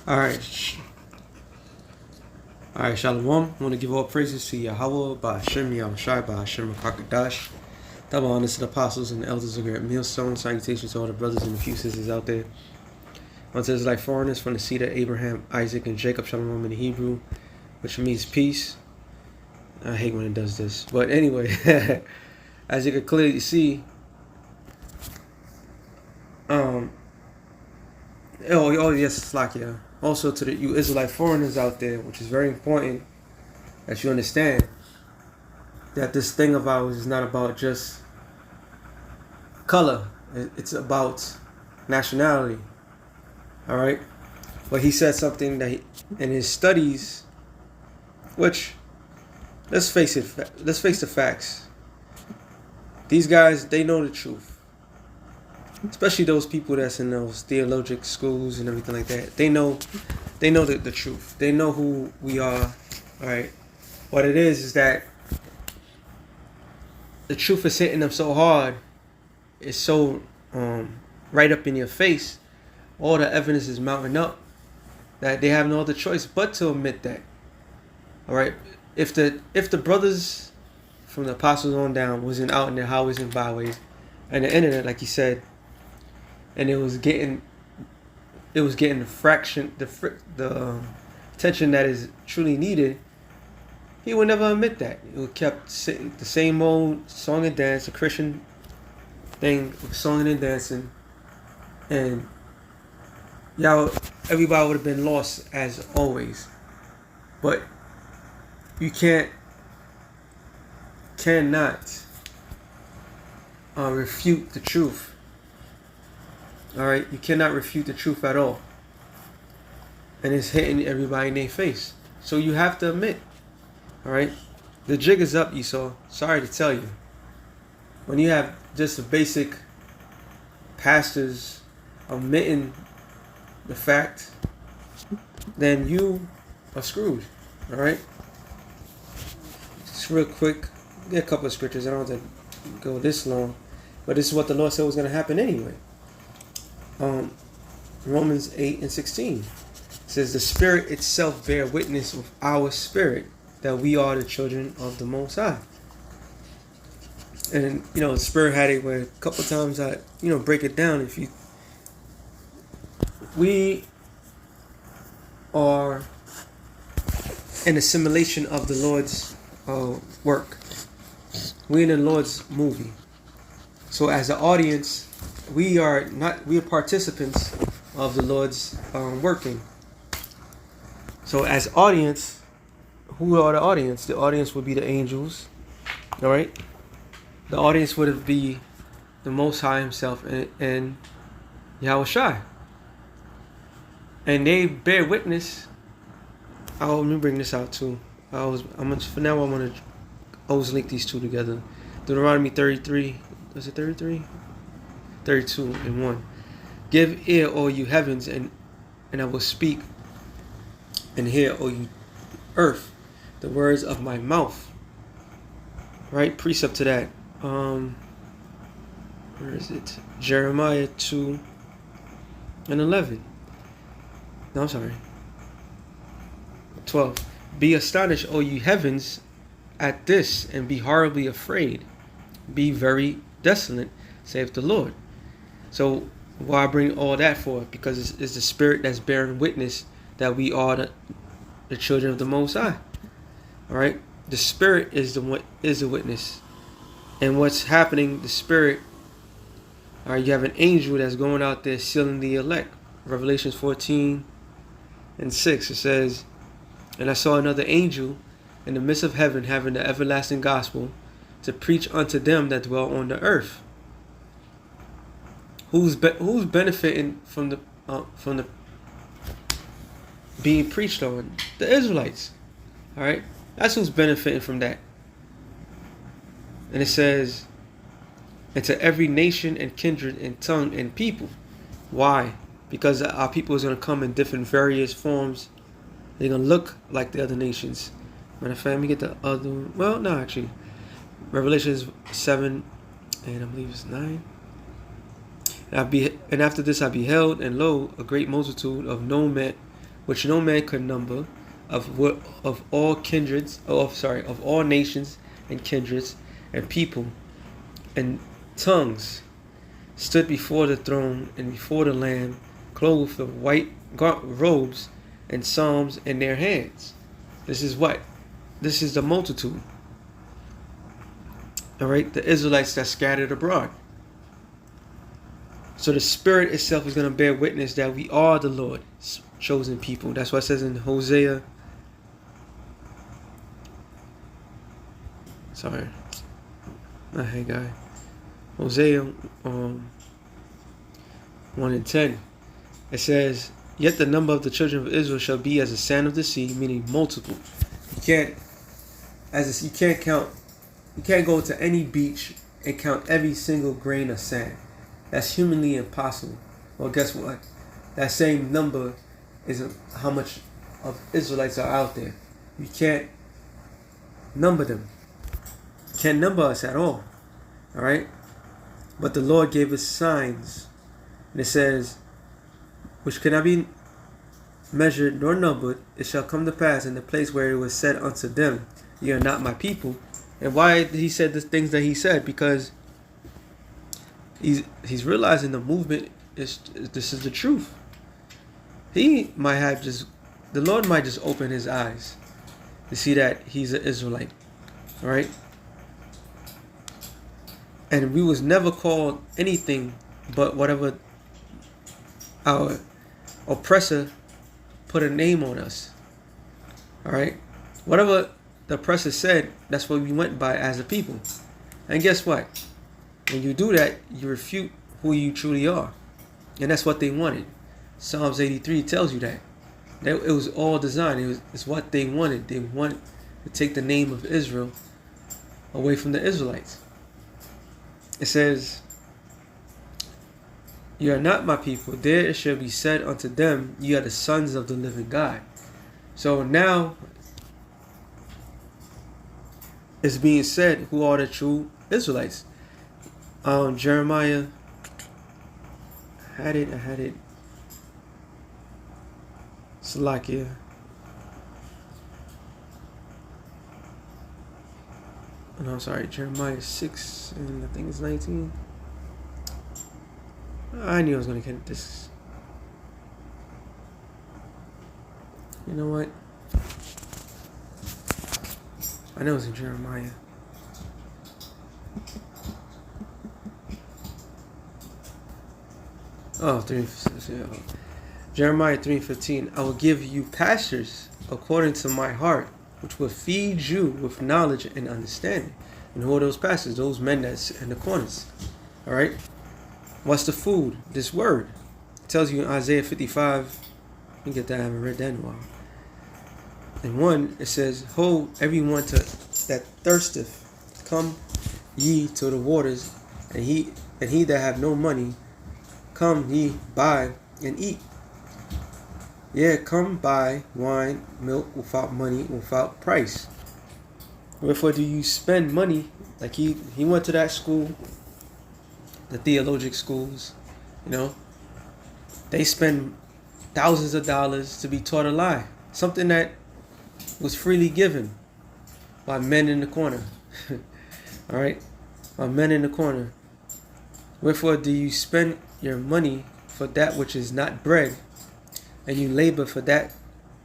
Alright. Alright, Shalom. I want to give all praises to Yahweh, Ba'ashem, Yahushai, Ba'ashem, Rakakadash. Double honors to the apostles and the elders of Great Millstone. Salutations to all the brothers and the few sisters out there. Unto Israelite foreigners from the seed of Abraham, Isaac, and Jacob, Shalom in the Hebrew, which means peace. I hate when it does this. But anyway, as you can clearly see, oh yes, Slakia. Also to you Israelite foreigners out there, which is very important that you understand that this thing of ours is not about just color. It's about nationality. All right. But he said something that in his studies, which let's face the facts. These guys, they know the truth. Especially those people that's in those theologic schools and everything like that. They know the truth. They know who we are. All right. What it is that the truth is hitting them so hard. It's so right up in your face. All the evidence is mounting up that they have no other choice but to admit that. All right. If the brothers from the apostles on down wasn't out in their highways and byways and the internet, like he said, and it was getting the fraction, the attention that is truly needed, he would never admit that. He would kept sitting the same old song and dance, a Christian thing, songing and dancing, and everybody would have been lost as always. But you cannot refute the truth. All right, you cannot refute the truth at all, and it's hitting everybody in their face. So you have to admit. All right, the jig is up, Esau. Sorry to tell you. When you have just the basic pastors admitting the fact, then you are screwed. All right. Just real quick, get a couple of scriptures. I don't have to go this long, but this is what the Lord said was going to happen anyway. Romans 8:16 says, "The Spirit itself bear witness with our spirit that we are the children of the Most High." And the Spirit had it where a couple times I break it down. We are an assimilation of the Lord's work. We're in the Lord's movie. So as an audience, we are participants of the Lord's working. So as audience, who are the audience? The audience would be the angels. All right. The audience would be the Most High Himself and Yahushai. And they bear witness. Let me bring this out too. For now I'm gonna always link these two together. Deuteronomy 33. Was it 33? 32 and 1. "Give ear, all you heavens, and I will speak, and hear, all you earth, the words of my mouth." Right? Precept to that. Where is it? Jeremiah 2 and 11. No, I'm sorry. 12. "Be astonished, O you heavens, at this, and be horribly afraid. Be very desolate, saith the Lord." So why bring all that for? Because it's the Spirit that's bearing witness that we are the children of the Most High. All right, the Spirit is the witness, and what's happening? The Spirit. All right, you have an angel that's going out there sealing the elect. Revelations 14:6. It says, "And I saw another angel in the midst of heaven, having the everlasting gospel, to preach unto them that dwell on the earth." Who's benefiting from the being preached on? The Israelites. All right, that's who's benefiting from that. And it says, "And to every nation and kindred and tongue and people." Why? Because our people is going to come in different various forms. They're going to look like the other nations. Matter of fact, let me get the other one. Well, no, actually. Revelations 7 and I believe it's 9. And after this I beheld, and lo, a great multitude of no which no man could number, of all kindreds, of all nations and kindreds and people and tongues, stood before the throne and before the Lamb, clothed with white robes and psalms in their hands. This is what? This is the multitude. All right, the Israelites that scattered abroad. So the Spirit itself is going to bear witness that we are the Lord's chosen people. That's what it says in Hosea. Sorry, not Haggai. Hosea 1:10. It says, "Yet the number of the children of Israel shall be as the sand of the sea," meaning multiple. You can't count. You can't go to any beach and count every single grain of sand. That's humanly impossible. Well, guess what? That same number is how much of Israelites are out there. You can't number them. You can't number us at all. All right? But the Lord gave us signs. And it says, which cannot be measured nor numbered, it shall come to pass in the place where it was said unto them, "Ye are not my people." And why did he say the things that he said? Because he's realizing the movement this is the truth. The Lord might just open his eyes to see that he's an Israelite. All right? And we was never called anything but whatever our oppressor put a name on us. All right? Whatever the oppressor said, that's what we went by as a people. And guess what? When you do that, you refute who you truly are. And that's what they wanted. Psalms 83 tells you that. It was all designed. It's what they wanted. They wanted to take the name of Israel away from the Israelites. It says, "You are not my people. There it shall be said unto them, ye are the sons of the living God." So now it's being said who are the true Israelites. Jeremiah I had it. Salakia. No, I'm sorry, Jeremiah 6 and I think it's 19. I knew I was going to get this. You know what? I know it's in Jeremiah. Jeremiah 3:15. "I will give you pastures according to my heart, which will feed you with knowledge and understanding." And who are those pastors? Those men that's in the corners. All right. What's the food? This word. It tells you in Isaiah 55. Let me get that. I haven't read that in a while. In 1, it says, "Ho, everyone that thirsteth, come ye to the waters, and he that have no money, come ye buy and eat. Yeah, come buy wine, milk without money, without price. Wherefore do you spend money?" Like he went to that school, the theologic schools, they spend thousands of dollars to be taught a lie. Something that was freely given by men in the corner. All right? By men in the corner. "Wherefore do you spend your money for that which is not bread, and you labor for that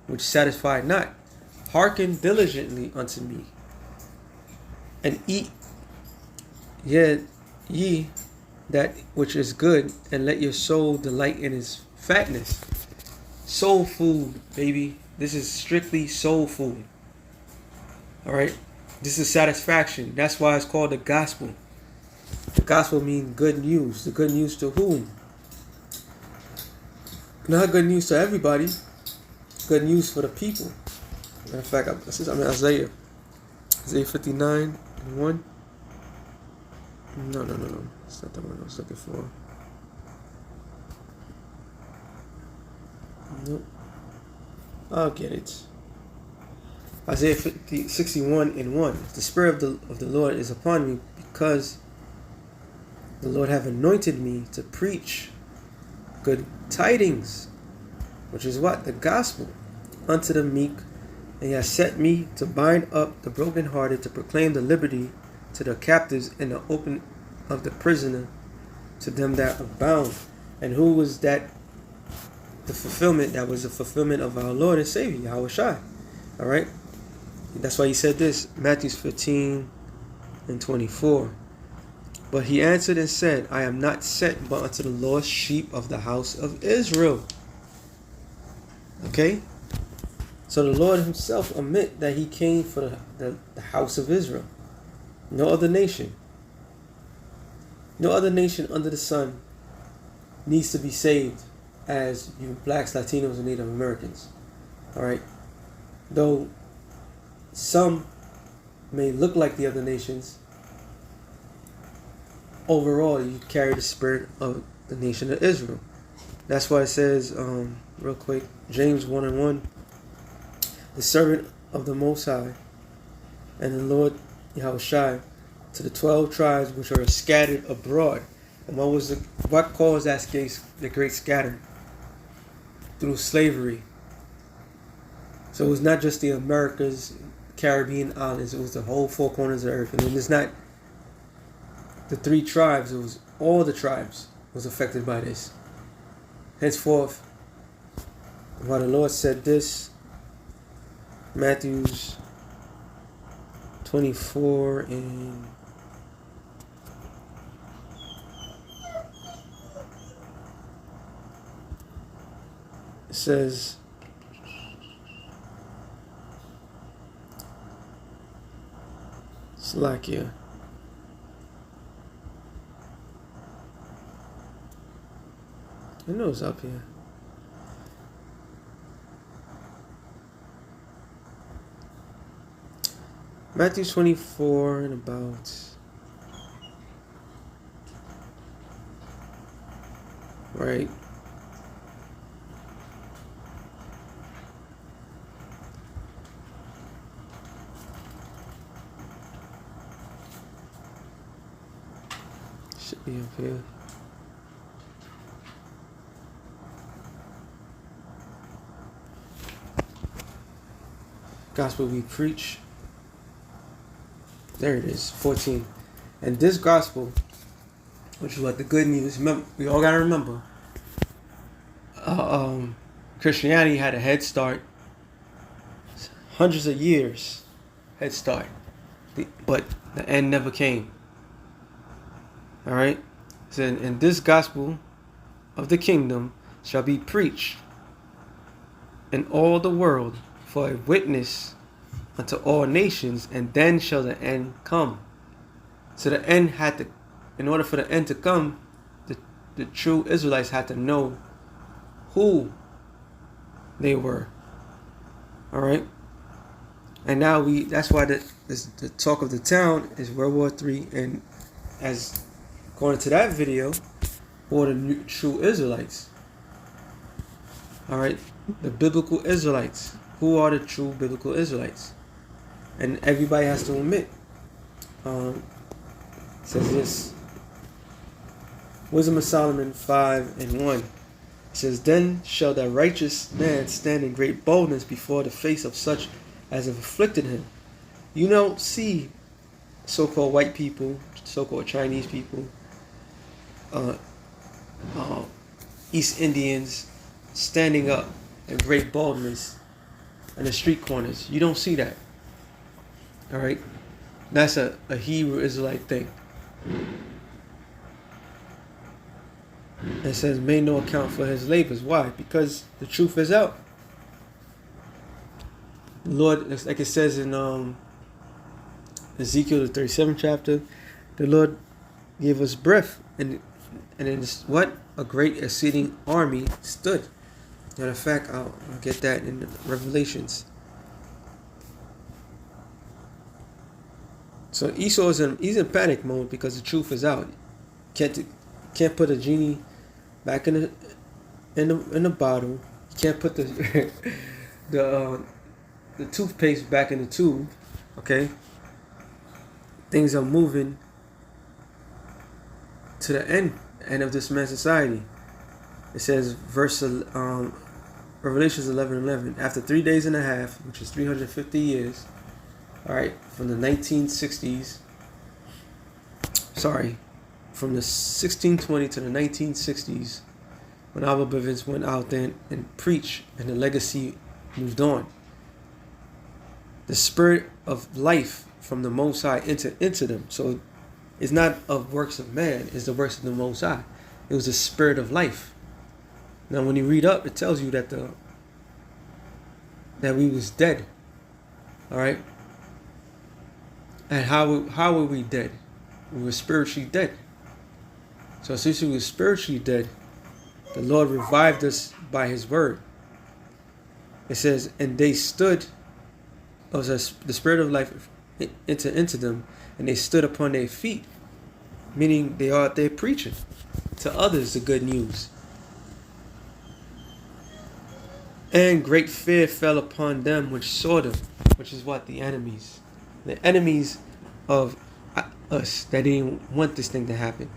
which satisfied not? Hearken diligently unto me, and eat ye that which is good, and let your soul delight in his fatness." Soul food, baby. This is strictly soul food. All right? This is satisfaction. That's why it's called the gospel. The gospel means good news. The good news to whom? Not good news to everybody. Good news for the people. Matter of fact, I'm in Isaiah 59 and 1. No. It's not the one I was looking for. Nope. I'll get it. Isaiah 61 and 1. "The Spirit of the Lord is upon me, because the Lord have anointed me to preach good tidings," which is what? The gospel. unto the meek, and he has set me to bind up the brokenhearted, to proclaim the liberty to the captives, and the open of the prisoner to them that are bound. And who was that? The fulfillment, that was the fulfillment of our Lord and Savior, Yahushua. All right? That's why he said this, Matthew 15 and 24. But he answered and said, I am not sent but unto the lost sheep of the house of Israel. Okay? So the Lord himself admit that he came for the house of Israel. No other nation. No other nation under the sun needs to be saved as you blacks, Latinos, and Native Americans. Alright? Though some may look like the other nations, overall you carry the spirit of the nation of Israel. That's why it says, real quick, James 1:1, the servant of the Most High and the Lord Yahushua to the 12 tribes which are scattered abroad. And what caused the great scatter? Through slavery. So it was not just the Americas, Caribbean islands, it was the whole four corners of the earth. And it's not the 3 tribes, it was all the tribes was affected by this. Henceforth, while the Lord said this, Matthew's 24 and it says, Slovakia. I know it's up here. Matthew 24 and about. Right. Should be up here. Gospel we preach. There it is, 14. And this gospel, which is what the good news, remember, we all got to remember, Christianity had a head start, hundreds of years head start, but the end never came. All right? So, and this gospel of the kingdom shall be preached in all the world for a witness unto all nations, and then shall the end come. So the end had to, in order for the end to come, the true Israelites had to know who they were. All right? And now that's why the talk of the town is World War III, and as according to that video, who are the true Israelites. All right? The biblical Israelites. Who are the true biblical Israelites? And everybody has to admit. It says this. Wisdom of Solomon 5:1. It says, then shall that righteous man stand in great boldness before the face of such as have afflicted him. You don't see so-called white people, so-called Chinese people, East Indians standing up in great boldness in the street corners. You don't see that. All right? That's a Hebrew Israelite thing. It says, made no account for his labors. Why? Because the truth is out. The Lord, like it says in Ezekiel, the 37th chapter, the Lord gave us breath, and in this, what? A great exceeding army stood. Matter of fact, I'll get that in Revelations. So Esau he's in panic mode because the truth is out. Can't put a genie back in the bottle. Can't put the the toothpaste back in the tube. Okay. Things are moving to the end of this man's society. It says verse Revelations 11:11. After 3 days and a half, which is 350 years, all right, from the 1960s, from the 1620 to the 1960s, when Abba Bivens went out there and preached, and the legacy moved on. The spirit of life from the Most High entered into them. So it's not of works of man, it's the works of the Most High. It was the spirit of life. Now when you read up, it tells you that that we was dead. Alright? And how were we dead? We were spiritually dead. So since we were spiritually dead, the Lord revived us by his word. It says, and they stood, the spirit of life entered into them, and they stood upon their feet, meaning they are out there preaching to others the good news. And great fear fell upon them which saw them, which is what? The enemies. The enemies of us that didn't want this thing to happen.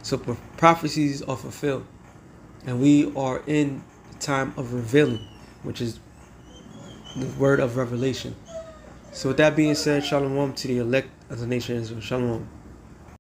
So prophecies are fulfilled. And we are in the time of revealing, which is the word of revelation. So with that being said, shalom to the elect of the nation of Israel. Shalom.